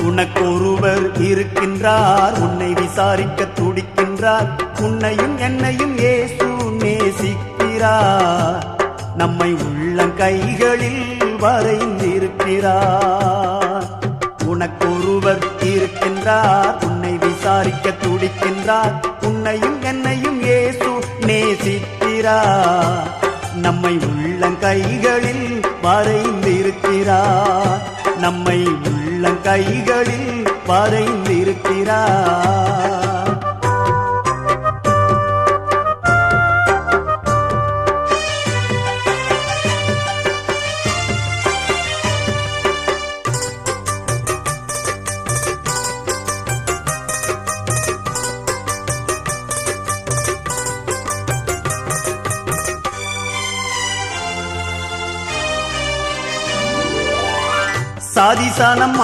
உனக்கொருவர் இருக்கின்றார், உன்னை விசாரிக்க துடிக்கின்றார். உன்னையும் என்னையும் இயேசு நேசிக்கிறார், நம்மை உள்ளங்கைகளில் வரைந்திருக்கிறார். உனக்கொருவர் இருக்கின்றார், உன்னை விசாரிக்க துடிக்கின்றார். உன்னையும் என்னையும் இயேசு நேசிக்கிறார், நம்மை உள்ளங்கைகளில் வரைந்திருக்கிறார். நம்மை உள்ளங்கைகளில் வரைந்திருக்கிறார். சாதி சனம்